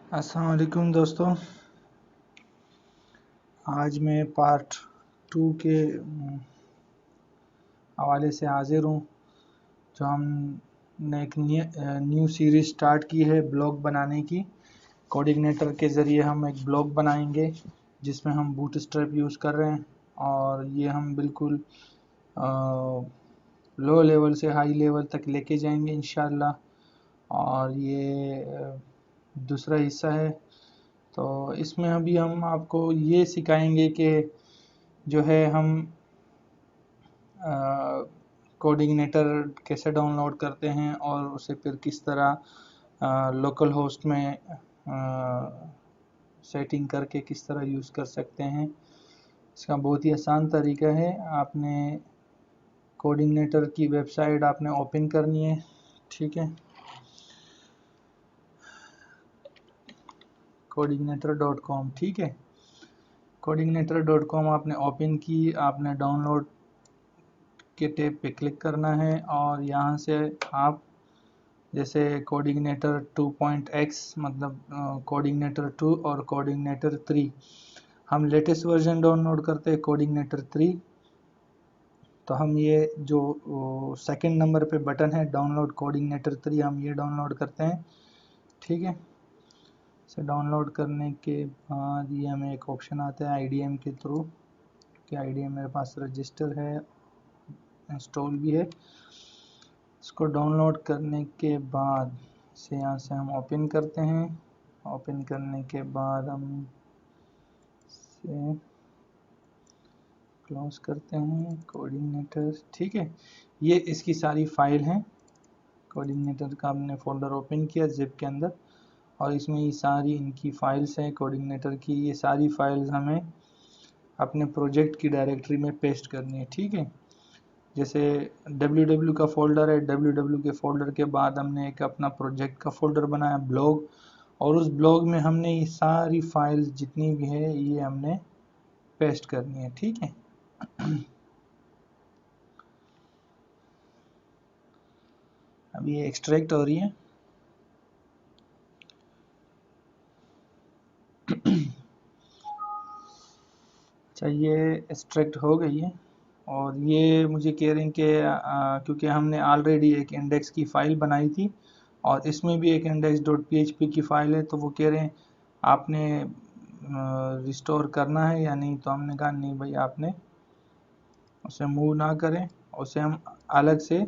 अस्सलाम वालेकुम दोस्तों। आज मैं पार्ट 2 के हवाले से हाजिर हूँ। जो हमने एक न्यू सीरीज़ स्टार्ट की है ब्लॉग बनाने की। कोऑर्डिनेटर के ज़रिए हम एक ब्लॉग बनाएंगे जिसमें हम बूटस्ट्रैप यूज़ कर रहे हैं, और ये हम बिल्कुल लो लेवल से हाई लेवल तक लेके जाएंगे इंशाल्लाह। और ये दूसरा हिस्सा है। तो इसमें अभी हम आपको ये सिखाएंगे कि जो है हम कोऑर्डिनेटर कैसे डाउनलोड करते हैं और उसे फिर किस तरह लोकल होस्ट में सेटिंग करके किस तरह यूज़ कर सकते हैं। इसका बहुत ही आसान तरीका है। आपने कोऑर्डिनेटर की वेबसाइट आपने ओपन करनी है, ठीक है। coordinator.com, ठीक है। coordinator.com आपने ओपन की, आपने डाउनलोड के टैब पे क्लिक करना है और यहाँ से आप जैसे कोऑर्डिनेटर 2.x मतलब कोऑर्डिनेटर 2 और कोऑर्डिनेटर 3, हम लेटेस्ट वर्जन डाउनलोड करते हैं कोऑर्डिनेटर 3। तो हम ये जो सेकंड नंबर पे बटन है डाउनलोड कोऑर्डिनेटर 3, हम ये डाउनलोड करते हैं, ठीक है। इसे डाउनलोड करने के बाद ये हमें एक ऑप्शन आता है IDM के थ्रू, कि IDM मेरे पास रजिस्टर है, इंस्टॉल भी है। इसको डाउनलोड करने के बाद इसे यहाँ से हम ओपन करते हैं। ओपन करने के बाद हम इसे क्लोज करते हैं कोऑर्डिनेटर, ठीक है। ये इसकी सारी फाइल हैं। कोऑर्डिनेटर का हमने फोल्डर ओपन किया जिप के अंदर, और इसमें ये सारी इनकी फाइल्स हैं कोऑर्डिनेटर की। ये सारी फाइल्स हमें अपने प्रोजेक्ट की डायरेक्टरी में पेस्ट करनी है, ठीक है। जैसे www का फोल्डर है, www के फोल्डर के बाद हमने एक अपना प्रोजेक्ट का फोल्डर बनाया ब्लॉग, और उस ब्लॉग में हमने ये सारी फाइल्स जितनी भी है ये हमने पेस्ट करनी है, ठीक है। अब ये एक्सट्रैक्ट हो रही है। अच्छा, ये एक्सट्रैक्ट हो गई है, और ये मुझे कह रहे हैं कि क्योंकि हमने ऑलरेडी एक इंडेक्स की फ़ाइल बनाई थी और इसमें भी एक index.php की फ़ाइल है, तो वो कह रहे हैं आपने रिस्टोर करना है या नहीं। तो हमने कहा नहीं भाई, आपने उसे मूव ना करें, उसे हम अलग से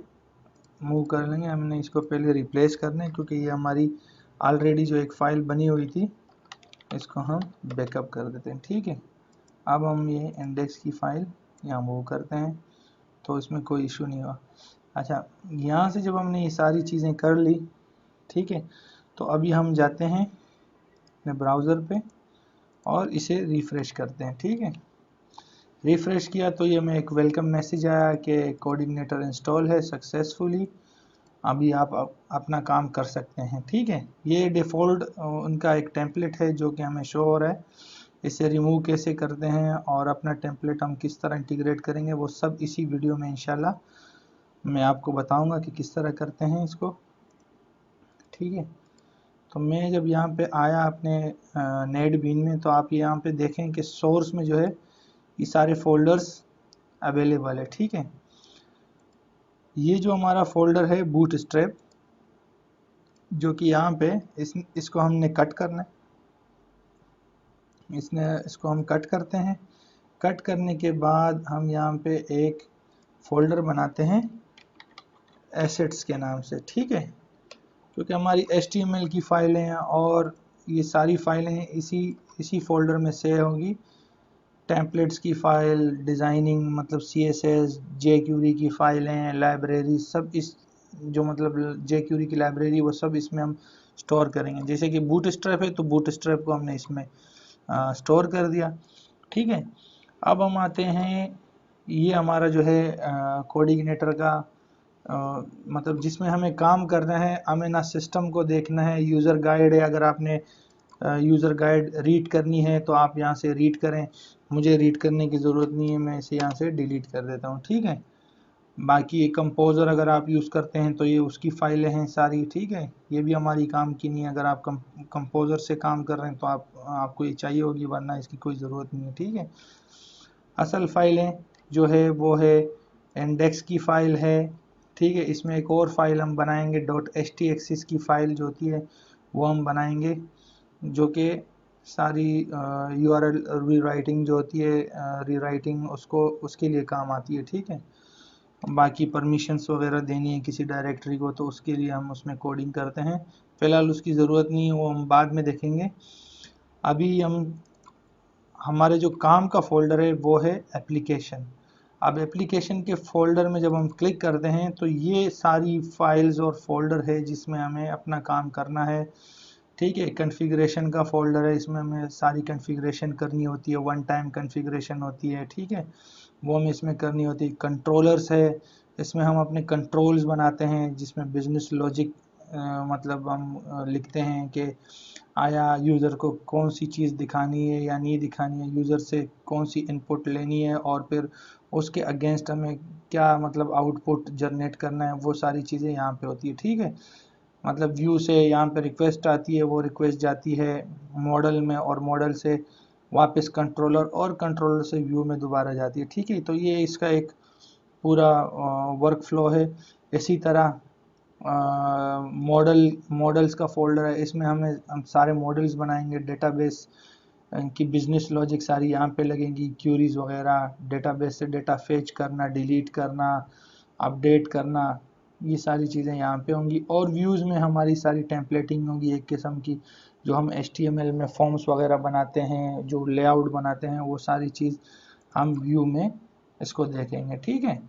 मूव कर लेंगे। हमने इसको पहले रिप्लेस करना है क्योंकि ये हमारी ऑलरेडी जो एक फ़ाइल बनी हुई थी, इसको हम बैकअप कर देते हैं, ठीक है। अब हम ये इंडेक्स की फ़ाइल यहाँ मूव करते हैं तो इसमें कोई इशू नहीं हुआ। अच्छा, यहाँ से जब हमने ये सारी चीज़ें कर ली, ठीक है, तो अभी हम जाते हैं अपने ब्राउज़र पे और इसे रिफ़्रेश करते हैं, ठीक है। रिफ़्रेश किया तो ये हमें एक वेलकम मैसेज आया कि कोऑर्डिनेटर इंस्टॉल है सक्सेसफुली, अभी आप अपना काम कर सकते हैं, ठीक है। ये डिफ़ॉल्ट उनका एक टेम्पलेट है जो कि हमें शो हो रहा है। इसे रिमूव कैसे करते हैं और अपना टेम्पलेट हम किस तरह इंटीग्रेट करेंगे, वो सब इसी वीडियो में इंशाल्लाह मैं आपको बताऊंगा कि किस तरह करते हैं इसको, ठीक है। तो मैं जब यहाँ पे आया अपने नेटबीन में, तो आप यहाँ पे देखें कि सोर्स में जो है ये सारे फोल्डर्स अवेलेबल है, ठीक है। ये जो हमारा फोल्डर है बूटस्ट्रैप, जो कि यहाँ पे इसको हमने कट करना है। इसको हम कट करते हैं। कट करने के बाद हम यहाँ पे एक फोल्डर बनाते हैं एसेट्स के नाम से, ठीक है। क्योंकि हमारी HTML की फाइलें हैं और ये सारी फाइलें इसी फोल्डर में सेव होंगी। टेम्पलेट्स की फ़ाइल, डिज़ाइनिंग मतलब CSS, jQuery की फ़ाइलें, लाइब्रेरी, सब इस जो मतलब jQuery की लाइब्रेरी, वो सब इसमें हम स्टोर करेंगे। जैसे कि बूटस्ट्रैप है तो बूटस्ट्रैप को हमने इसमें स्टोर कर दिया, ठीक है। अब हम आते हैं, ये हमारा जो है कोऑर्डिनेटर का मतलब जिसमें हमें काम करना है। हमें ना सिस्टम को देखना है, यूज़र गाइड है, अगर आपने यूज़र गाइड रीड करनी है तो आप यहाँ से रीड करें। मुझे रीड करने की ज़रूरत नहीं है, मैं इसे यहाँ से डिलीट कर देता हूँ, ठीक है। बाकी ये कंपोज़र अगर आप यूज़ करते हैं तो ये उसकी फाइलें हैं सारी, ठीक है। ये भी हमारी काम की नहीं है, अगर आप कंपोज़र से काम कर रहे हैं तो आपको ये चाहिए होगी, वरना इसकी कोई ज़रूरत नहीं है, ठीक है। असल फाइलें जो है वो है इंडेक्स की फ़ाइल है, ठीक है। इसमें एक और फाइल हम बनाएंगे .htaccess की फ़ाइल जो होती है वो हम बनाएंगे, जो कि सारी URL रीराइटिंग जो होती है, रीराइटिंग उसके लिए काम आती है, ठीक है। बाकी परमिशंस वगैरह देनी है किसी डायरेक्टरी को तो उसके लिए हम उसमें कोडिंग करते हैं। फ़िलहाल उसकी ज़रूरत नहीं है, वो हम बाद में देखेंगे। अभी हमारे जो काम का फोल्डर है वो है एप्लीकेशन। अब एप्लीकेशन के फोल्डर में जब हम क्लिक करते हैं तो ये सारी फाइल्स और फोल्डर है जिसमें हमें अपना काम करना है, ठीक है। कॉन्फ़िगरेशन का फोल्डर है, इसमें हमें सारी कॉन्फ़िगरेशन करनी होती है, वन टाइम कॉन्फ़िगरेशन होती है, ठीक है, वो हमें इसमें करनी होती है। कंट्रोलर्स है, इसमें हम अपने कंट्रोल्स बनाते हैं, जिसमें बिजनेस लॉजिक मतलब हम लिखते हैं कि आया यूज़र को कौन सी चीज़ दिखानी है या नहीं दिखानी है, यूज़र से कौन सी इनपुट लेनी है और फिर उसके अगेंस्ट हमें क्या मतलब आउटपुट जनरेट करना है, वो सारी चीज़ें यहाँ पे होती है, ठीक है। मतलब व्यू से यहाँ पे रिक्वेस्ट आती है, वो रिक्वेस्ट जाती है मॉडल में और मॉडल से वापस कंट्रोलर और कंट्रोलर से व्यू में दोबारा जाती है, ठीक है। तो ये इसका एक पूरा वर्क फ्लो है। इसी तरह मॉडल्स का फोल्डर है, इसमें हम सारे मॉडल्स बनाएंगे, डेटाबेस की बिजनेस लॉजिक सारी यहाँ पे लगेंगी, क्यूरीज वगैरह, डेटाबेस से डेटा फेच करना, डिलीट करना, अपडेट करना, ये सारी चीज़ें यहाँ पे होंगी। और व्यूज़ में हमारी सारी टेम्पलेटिंग होगी एक किस्म की, जो हम HTML में फॉर्म्स वगैरह बनाते हैं, जो लेआउट बनाते हैं, वो सारी चीज़ हम व्यू में इसको देखेंगे, ठीक है।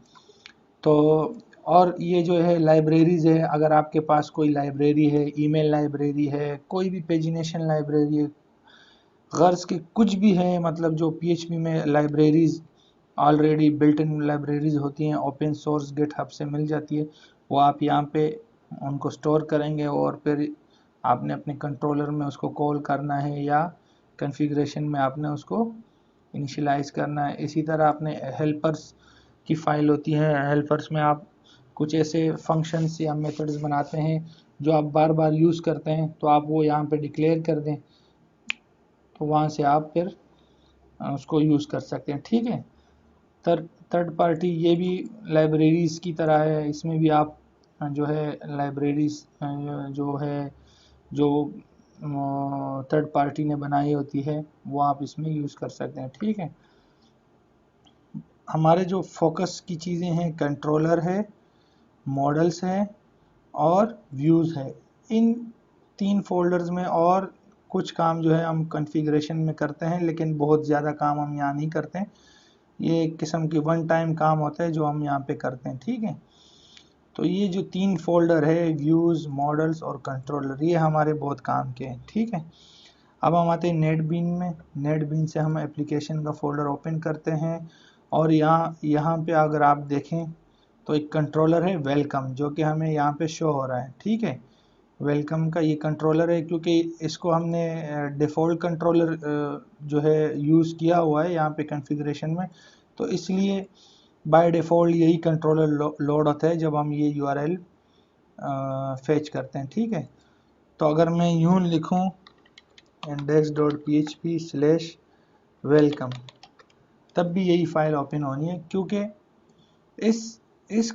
तो और ये जो है लाइब्रेरीज है, अगर आपके पास कोई लाइब्रेरी है, ईमेल लाइब्रेरी है, कोई भी पेजिनेशन लाइब्रेरी है, गर्ज के कुछ भी है, मतलब जो PHP में libraries already built in libraries होती हैं, ओपन सोर्स गिटहब से मिल जाती है, वो आप यहाँ पे उनको स्टोर करेंगे और फिर आपने अपने कंट्रोलर में उसको कॉल करना है या कॉन्फ़िगरेशन में आपने उसको इनिशियलाइज करना है। इसी तरह अपने हेल्पर्स की फ़ाइल होती है, हेल्पर्स में आप कुछ ऐसे फंक्शंस या मेथड्स बनाते हैं जो आप बार बार यूज़ करते हैं, तो आप वो यहाँ पे डिक्लेयर कर दें, तो वहाँ से आप फिर उसको यूज़ कर सकते हैं, ठीक है। थर्ड पार्टी ये भी लाइब्रेरीज़ की तरह है, इसमें भी आप जो है लाइब्रेरीज़ जो है जो थर्ड पार्टी ने बनाई होती है वो आप इसमें यूज़ कर सकते हैं, ठीक है। हमारे जो फोकस की चीज़ें हैं, कंट्रोलर है, मॉडल्स है और व्यूज़ है। इन 3 फोल्डर्स में और कुछ काम जो है हम कॉन्फ़िगरेशन में करते हैं, लेकिन बहुत ज़्यादा काम हम यहाँ नहीं करते हैं। ये एक किस्म की वन टाइम काम होता है जो हम यहाँ पे करते हैं, ठीक है। तो ये जो 3 फोल्डर है, व्यूज़, मॉडल्स और कंट्रोलर, ये हमारे बहुत काम के हैं, ठीक है। अब हम आते हैं नेटबीन में। नेटबीन से हम एप्लीकेशन का फोल्डर ओपन करते हैं और यहाँ पे अगर आप देखें तो एक कंट्रोलर है वेलकम, जो कि हमें यहाँ पे शो हो रहा है, ठीक है। वेलकम का ये कंट्रोलर है, क्योंकि इसको हमने डिफ़ॉल्ट कंट्रोलर जो है यूज़ किया हुआ है यहाँ पे कॉन्फ़िगरेशन में, तो इसलिए बाय डिफ़ॉल्ट यही कंट्रोलर लोड होता है जब हम ये URL फेच करते हैं, ठीक है। तो अगर मैं यूँ लिखूँ index.php/welcome, तब भी यही फाइल ओपन होनी है, क्योंकि इस इस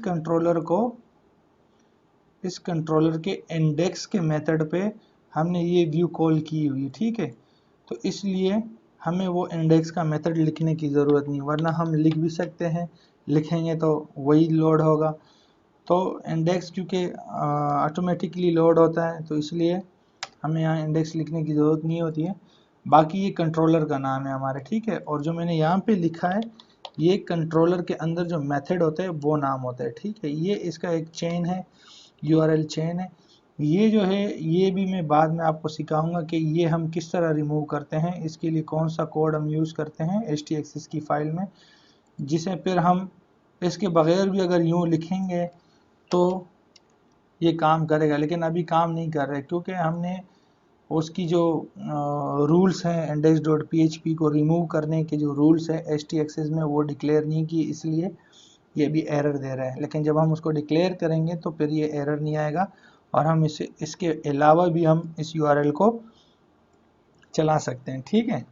कंट्रोलर के इंडेक्स के मेथड पे हमने ये व्यू कॉल की हुई, ठीक है। तो इसलिए हमें वो इंडेक्स का मेथड लिखने की ज़रूरत नहीं, वरना हम लिख भी सकते हैं, लिखेंगे तो वही लोड होगा। तो इंडेक्स क्योंकि ऑटोमेटिकली लोड होता है, तो इसलिए हमें यहाँ इंडेक्स लिखने की ज़रूरत नहीं होती है। बाकी ये कंट्रोलर का नाम है हमारे, ठीक है। और जो मैंने यहाँ पे लिखा है, ये कंट्रोलर के अंदर जो मेथड होता है वो नाम होता है, ठीक है। ये इसका एक चेन है, URL चेन है। ये जो है ये भी मैं बाद में आपको सिखाऊंगा कि ये हम किस तरह रिमूव करते हैं, इसके लिए कौन सा कोड हम यूज़ करते हैं htaccess की फ़ाइल में, जिसे फिर हम इसके बगैर भी अगर यूँ लिखेंगे तो ये काम करेगा, लेकिन अभी काम नहीं कर रहा है, क्योंकि हमने उसकी जो रूल्स हैं index.php को रिमूव करने के जो रूल्स हैं htaccess में वो डिक्लेयर नहीं किए, इसलिए ये भी एरर दे रहा है। लेकिन जब हम उसको डिक्लेयर करेंगे तो फिर ये एरर नहीं आएगा, और हम इसके अलावा भी हम इस यूआरएल को चला सकते हैं। ठीक है,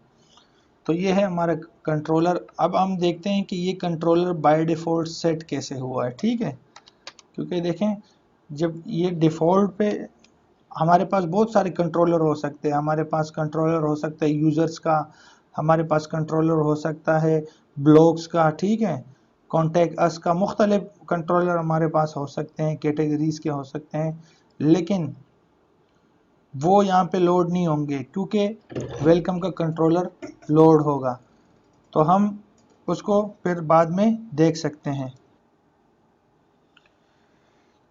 तो ये है हमारा कंट्रोलर। अब हम देखते हैं कि ये कंट्रोलर बाय डिफ़ॉल्ट सेट कैसे हुआ है। ठीक है, क्योंकि देखें जब ये डिफ़ॉल्ट पे हमारे पास बहुत सारे कंट्रोलर हो सकते हैं। हमारे पास कंट्रोलर हो सकता है यूज़र्स का, हमारे पास कंट्रोलर हो सकता है ब्लॉग्स का, ठीक है, कॉन्टैक्ट अस का, मुख्तलिफ कंट्रोलर हमारे पास हो सकते हैं, कैटेगरीज के हो सकते हैं, लेकिन वो यहाँ पे लोड नहीं होंगे क्योंकि वेलकम का कंट्रोलर लोड होगा, तो हम उसको फिर बाद में देख सकते हैं।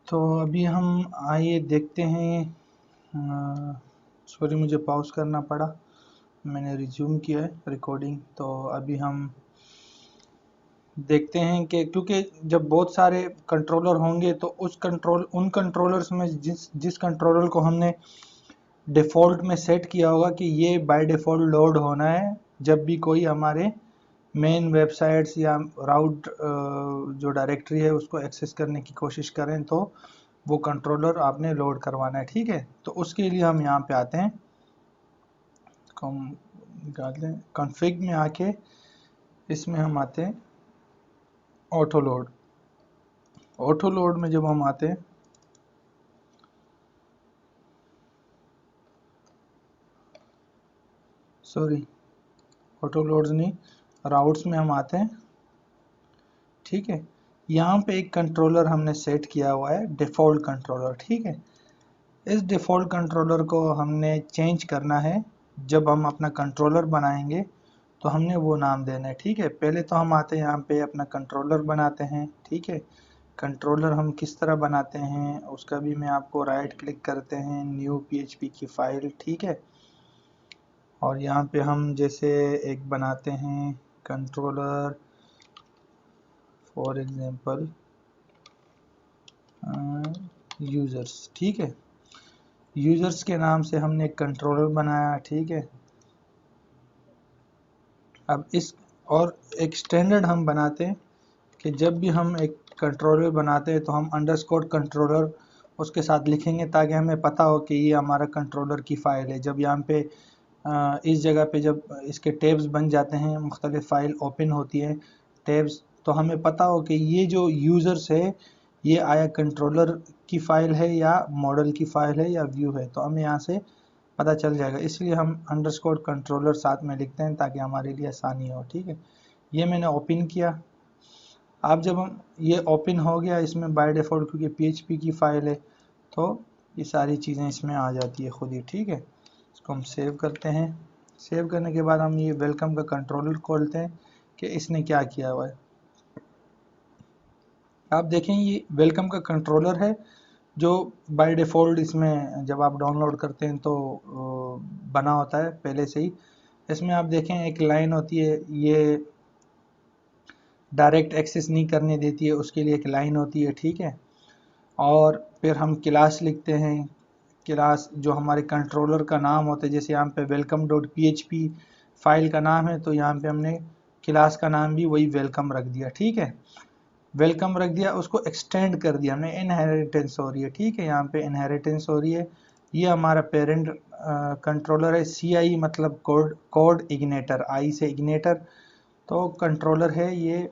तो अभी हम आइए देखते हैं, सॉरी मुझे पॉज करना पड़ा, मैंने रिज्यूम किया है रिकॉर्डिंग। तो अभी हम देखते हैं कि क्योंकि जब बहुत सारे कंट्रोलर होंगे तो उन कंट्रोलर्स में जिस कंट्रोलर को हमने डिफ़ॉल्ट में सेट किया होगा कि ये बाय डिफ़ॉल्ट लोड होना है जब भी कोई हमारे मेन वेबसाइट्स या राउट जो डायरेक्टरी है उसको एक्सेस करने की कोशिश करें, तो वो कंट्रोलर आपने लोड करवाना है। ठीक है, तो उसके लिए हम यहाँ पे आते हैं, कॉन्फ़िग में आके इसमें हम आते हैं ऑटो लोड। ऑटो लोड में जब हम आते हैं, सॉरी ऑटो लोड्स नहीं, राउट्स में हम आते हैं। ठीक है, यहाँ पे एक कंट्रोलर हमने सेट किया हुआ है डिफ़ॉल्ट कंट्रोलर। ठीक है, इस डिफ़ॉल्ट कंट्रोलर को हमने चेंज करना है। जब हम अपना कंट्रोलर बनाएंगे तो हमने वो नाम देना है। ठीक है, पहले तो हम आते हैं यहाँ पे अपना कंट्रोलर बनाते हैं। ठीक है, कंट्रोलर हम किस तरह बनाते हैं उसका भी मैं आपको राइट क्लिक करते हैं, न्यू पीएचपी की फ़ाइल। ठीक है, और यहाँ पे हम जैसे एक बनाते हैं कंट्रोलर फॉर एग्जांपल यूज़र्स। ठीक है, यूज़र्स के नाम से हमने एक कंट्रोलर बनाया। ठीक है, अब इस और एक स्टैंडर्ड हम बनाते हैं कि जब भी हम एक कंट्रोलर बनाते हैं तो हम अंडरस्कोर कंट्रोलर उसके साथ लिखेंगे ताकि हमें पता हो कि ये हमारा कंट्रोलर की फ़ाइल है। जब यहाँ पे इस जगह पे जब इसके टैब्स बन जाते हैं, मुख्तलिफ फ़ाइल ओपन होती हैं टैब्स, तो हमें पता हो कि ये जो यूज़र्स है ये आया कंट्रोलर की फ़ाइल है या मॉडल की फ़ाइल है या व्यू है, तो हमें यहाँ से पता चल जाएगा। इसलिए हम अंडरस्कोर कंट्रोलर साथ में लिखते हैं ताकि हमारे लिए आसानी हो। ठीक है, ये मैंने ओपन किया। अब जब हम ये ओपन हो गया इसमें बाय डिफ़ॉल्ट क्योंकि पीएचपी की फ़ाइल है तो ये सारी चीज़ें इसमें आ जाती है खुद ही। ठीक है, इसको हम सेव करते हैं। सेव करने के बाद हम ये वेलकम का कंट्रोलर खोलते हैं कि इसने क्या किया हुआ है। आप देखें ये वेलकम का कंट्रोलर है जो बाय डिफ़ॉल्ट इसमें जब आप डाउनलोड करते हैं तो बना होता है पहले से ही। इसमें आप देखें एक लाइन होती है, ये डायरेक्ट एक्सेस नहीं करने देती है, उसके लिए एक लाइन होती है। ठीक है, और फिर हम क्लास लिखते हैं, क्लास जो हमारे कंट्रोलर का नाम होता है, जैसे यहाँ पे वेलकम डॉट पीएचपी फाइल का नाम है तो यहाँ पे हमने क्लास का नाम भी वही वेलकम रख दिया। ठीक है, वेलकम रख दिया, उसको एक्सटेंड कर दिया हमने, इनहेरिटेंस हो रही है। ठीक है, यहाँ पे इनहेरिटेंस हो रही है। ये हमारा पेरेंट कंट्रोलर है, CI मतलब कोड इग्नेटर, आई से इग्नेटर, तो कंट्रोलर है ये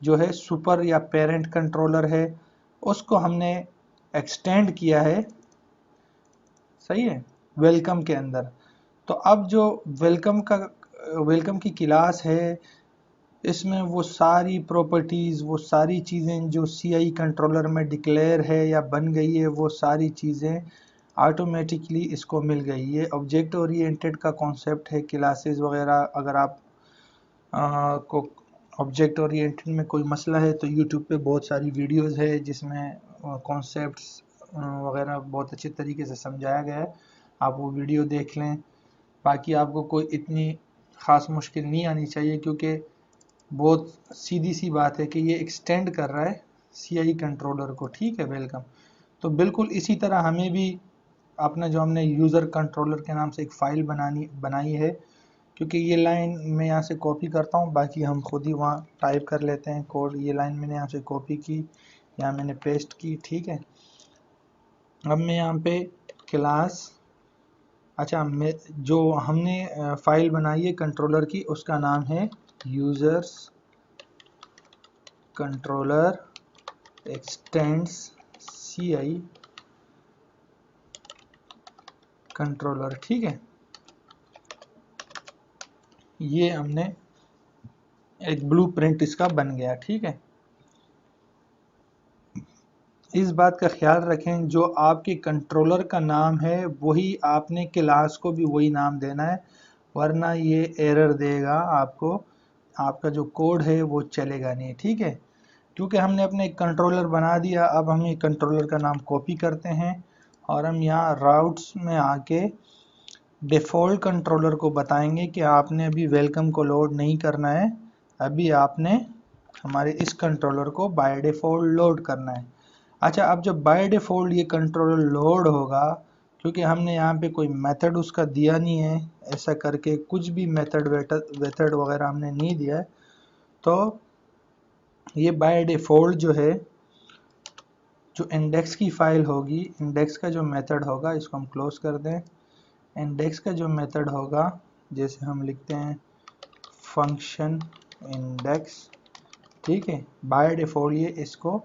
जो है सुपर या पेरेंट कंट्रोलर है, उसको हमने एक्सटेंड किया है। सही है, वेलकम के अंदर। तो अब जो वेलकम की क्लास है इसमें वो सारी प्रॉपर्टीज़, वो सारी चीज़ें जो CI कंट्रोलर में डिक्लेयर है या बन गई है, वो सारी चीज़ें ऑटोमेटिकली इसको मिल गई। ये ऑब्जेक्ट ओरिएंटेड का कॉन्सेप्ट है, क्लासेस वगैरह अगर आप को ऑब्जेक्ट ओरिएंटेड में कोई मसला है तो यूट्यूब पे बहुत सारी वीडियोस है जिसमें कॉन्सेप्ट्स वगैरह बहुत अच्छे तरीके से समझाया गया है, आप वो वीडियो देख लें। बाकी आपको कोई इतनी ख़ास मुश्किल नहीं आनी चाहिए क्योंकि बहुत सीधी सी बात है कि ये एक्सटेंड कर रहा है CI कंट्रोलर को। ठीक है, वेलकम। तो बिल्कुल इसी तरह हमें भी अपना जो हमने यूज़र कंट्रोलर के नाम से एक फ़ाइल बनाई है, क्योंकि ये लाइन मैं यहाँ से कॉपी करता हूँ, बाकी हम खुद ही वहाँ टाइप कर लेते हैं कोड। ये लाइन मैंने यहाँ से कॉपी की, यहाँ मैंने पेस्ट की, ठीक है। अब मैं यहाँ पे क्लास, अच्छा मैं जो हमने फाइल बनाई है कंट्रोलर की, उसका नाम है users controller x tends CI controller, ठीक है। ये हमने एक ब्लूप्रिंट इसका बन गया, ठीक है। इस बात का ख्याल रखें, जो आपके कंट्रोलर का नाम है वही आपने क्लास को भी वही नाम देना है, वरना ये एरर देगा आपको, आपका जो कोड है वो चलेगा नहीं, ठीक है। क्योंकि हमने अपने एक कंट्रोलर बना दिया, अब हम ये कंट्रोलर का नाम कॉपी करते हैं और हम यहाँ राउट्स में आके डिफ़ॉल्ट कंट्रोलर को बताएंगे कि आपने अभी वेलकम को लोड नहीं करना है, अभी आपने हमारे इस कंट्रोलर को बाय डिफ़ॉल्ट लोड करना है। अच्छा, अब जब बाय डिफ़ॉल्ट ये कंट्रोलर लोड होगा, क्योंकि हमने यहाँ पे कोई मेथड उसका दिया नहीं है, ऐसा करके कुछ भी मेथड वेथड वगैरह हमने नहीं दिया है, तो ये बाय डिफ़ॉल्ट जो है, जो इंडेक्स की फाइल होगी, इंडेक्स का जो मेथड होगा, इसको हम क्लोज कर दें। इंडेक्स का जो मेथड होगा, जैसे हम लिखते हैं फंक्शन इंडेक्स, ठीक है, बाय डिफ़ॉल्ट ये इसको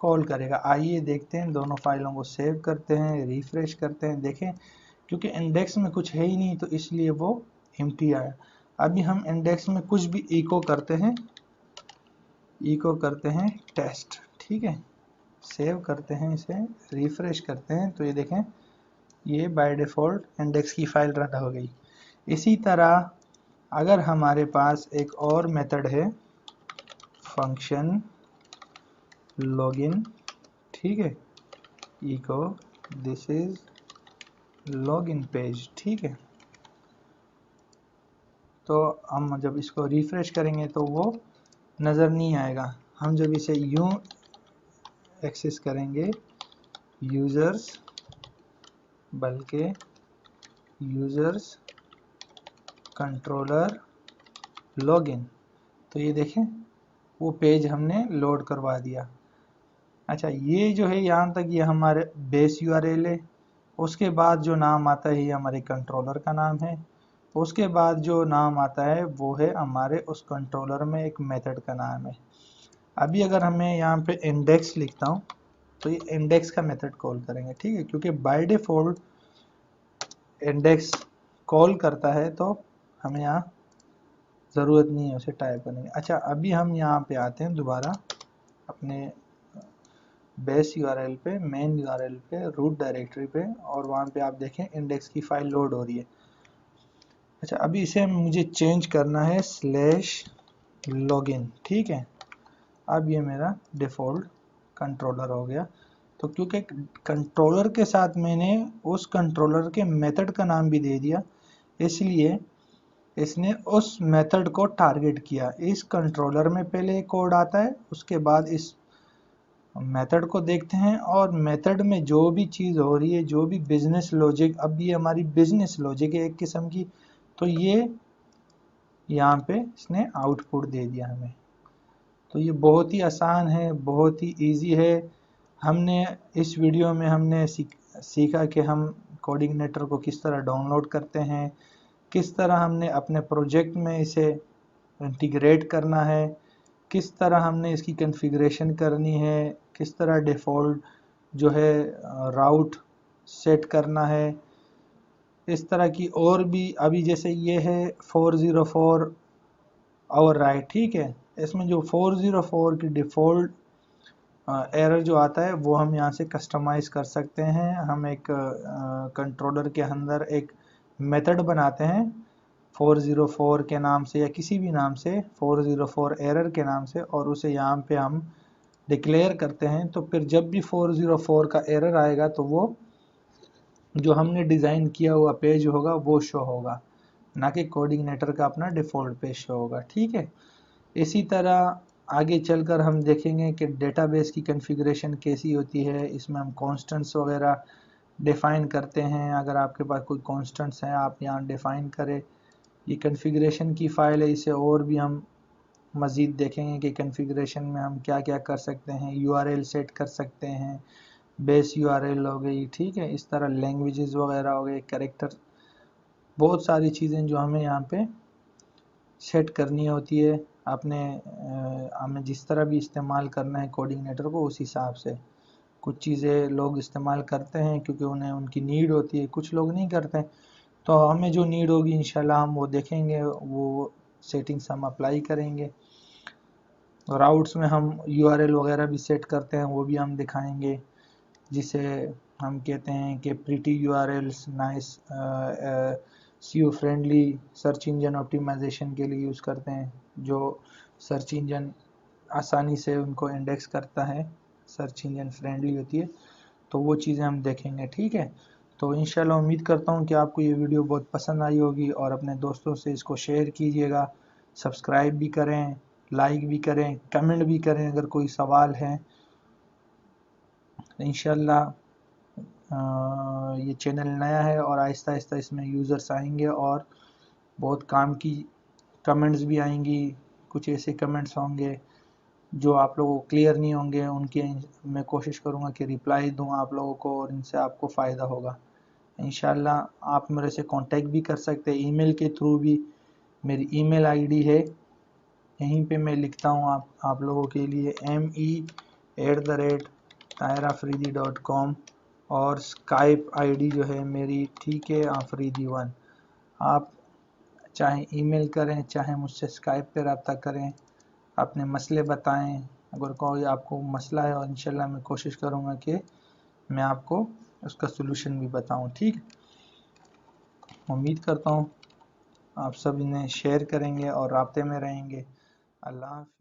कॉल करेगा। आइए देखते हैं, दोनों फाइलों को सेव करते हैं, रिफ्रेश करते हैं, देखें क्योंकि इंडेक्स में कुछ है ही नहीं तो इसलिए वो एम्प्टी आया। अभी हम इंडेक्स में कुछ भी इको करते हैं, इको करते हैं टेस्ट, ठीक है, सेव करते हैं, इसे रिफ्रेश करते हैं, तो ये देखें ये बाय डिफ़ॉल्ट इंडेक्स की फाइल रन हो गई। इसी तरह अगर हमारे पास एक और मेथड है फंक्शन लॉगिन, ठीक है, echo this is login page, ठीक है, तो हम जब इसको रिफ्रेश करेंगे तो वो नज़र नहीं आएगा। हम जब इसे यूं एक्सेस करेंगे यूज़र्स, बल्कि यूज़र्स कंट्रोलर लॉगिन, तो ये देखें वो पेज हमने लोड करवा दिया। अच्छा, ये जो है यहाँ तक ये हमारे बेस URL है। उसके बाद जो नाम आता है ये हमारे कंट्रोलर का नाम है। उसके बाद जो नाम आता है वो है हमारे उस कंट्रोलर में एक मेथड का नाम है। अभी अगर हमें यहाँ पे इंडेक्स लिखता हूँ तो ये इंडेक्स का मेथड कॉल करेंगे, ठीक है, क्योंकि बाय डिफ़ॉल्ट इंडेक्स कॉल करता है तो हमें यहाँ ज़रूरत नहीं है उसे टाइप करने की। अच्छा, अभी हम यहाँ पे आते हैं दोबारा अपने बेस URL पे, मेन URL पे, रूट डायरेक्टरी पे, और वहाँ पे आप देखें इंडेक्स की फाइल लोड हो रही है। अच्छा, अभी इसे मुझे चेंज करना है /login, ठीक है। अब ये मेरा डिफ़ॉल्ट कंट्रोलर हो गया। तो क्योंकि कंट्रोलर के साथ मैंने उस कंट्रोलर के मेथड का नाम भी दे दिया, इसलिए इसने उस मेथड को टारगेट किया। इस कंट्रोलर में पहले कोड आता है, उसके बाद इस मेथड को देखते हैं, और मेथड में जो भी चीज़ हो रही है, जो भी बिजनेस लॉजिक, अब ये हमारी बिजनेस लॉजिक है एक किस्म की, तो ये यहाँ पे इसने आउटपुट दे दिया हमें। तो ये बहुत ही आसान है, बहुत ही इजी है। हमने इस वीडियो में हमने सीखा कि हम कोऑर्डिनेटर को किस तरह डाउनलोड करते हैं, किस तरह हमने अपने प्रोजेक्ट में इसे इंटीग्रेट करना है, किस तरह हमने इसकी कॉन्फ़िगरेशन करनी है, किस तरह डिफ़ॉल्ट जो है राउट सेट करना है, इस तरह की और भी। अभी जैसे ये है 404 और राइट, ठीक है, इसमें जो 404 की डिफ़ॉल्ट एरर जो आता है वो हम यहाँ से कस्टमाइज़ कर सकते हैं। हम एक कंट्रोलर के अंदर एक मेथड बनाते हैं 404 के नाम से या किसी भी नाम से, 404 एरर के नाम से, और उसे यहाँ पे हम डिक्लेयर करते हैं। तो फिर जब भी 404 का एरर आएगा तो वो जो हमने डिज़ाइन किया हुआ पेज होगा वो शो होगा, ना कि कोऑर्डिनेटर का अपना डिफ़ॉल्ट पेज शो होगा, ठीक है। इसी तरह आगे चलकर हम देखेंगे कि डेटाबेस की कॉन्फ़िगरेशन कैसी होती है। इसमें हम कॉन्स्टेंट्स वगैरह डिफ़ाइन करते हैं। अगर आपके पास कोई कॉन्स्टेंट्स हैं आप यहाँ डिफ़ाइन करें, ये कॉन्फ़िगरेशन की फ़ाइल है, इसे और भी हम मज़ीद देखेंगे कि कॉन्फ़िगरेशन में हम क्या क्या कर सकते हैं। यूआरएल सेट कर सकते हैं, बेस यूआरएल हो गई, ठीक है, इस तरह लैंग्वेजेस वगैरह हो गए, कैरेक्टर, बहुत सारी चीज़ें जो हमें यहाँ पे सेट करनी होती है। हमें जिस तरह भी इस्तेमाल करना है कोऑर्डिनेटर को उस हिसाब से। कुछ चीज़ें लोग इस्तेमाल करते हैं क्योंकि उन्हें उनकी नीड होती है, कुछ लोग नहीं करते। तो हमें जो नीड होगी इंशाल्लाह हम वो देखेंगे, वो सेटिंग्स हम अप्लाई करेंगे। राउट्स में हम यूआरएल वगैरह भी सेट करते हैं, वो भी हम दिखाएंगे, जिसे हम कहते हैं कि pretty URLs, nice SEO friendly, search engine optimisation के लिए यूज़ करते हैं, जो सर्च इंजन आसानी से उनको इंडेक्स करता है, सर्च इंजन फ्रेंडली होती है। तो वो चीज़ें हम देखेंगे, ठीक है। तो इंशाल्लाह उम्मीद करता हूँ कि आपको ये वीडियो बहुत पसंद आई होगी और अपने दोस्तों से इसको शेयर कीजिएगा, सब्सक्राइब भी करें, लाइक भी करें, कमेंट भी करें अगर कोई सवाल है। इंशाल्लाह ये चैनल नया है और आहिस्ता आहिस्ता इसमें यूज़र्स आएंगे और बहुत काम की कमेंट्स भी आएंगी। कुछ ऐसे कमेंट्स होंगे जो आप लोगों को क्लियर नहीं होंगे, उनके मैं कोशिश करूँगा कि रिप्लाई दूँ आप लोगों को और इनसे आपको फ़ायदा होगा। इंशाल्लाह आप मेरे से कांटेक्ट भी कर सकते हैं ईमेल के थ्रू भी। मेरी ईमेल आईडी है, यहीं पे मैं लिखता हूँ आप लोगों के लिए, me@tairafridi.com, और स्काइप आईडी जो है मेरी, ठीक है, आफरीदी1। आप चाहे ईमेल करें, चाहे मुझसे स्काइप पे रब्ता करें, अपने मसले बताएं। अगर कोई आपको मसला है और इंशाल्लाह मैं कोशिश करूँगा कि मैं आपको उसका सलूशन भी बताऊँ, ठीक। उम्मीद करता हूँ आप सब इन्हें शेयर करेंगे और राब्ते में रहेंगे। अल्लाह हाफ़िज़।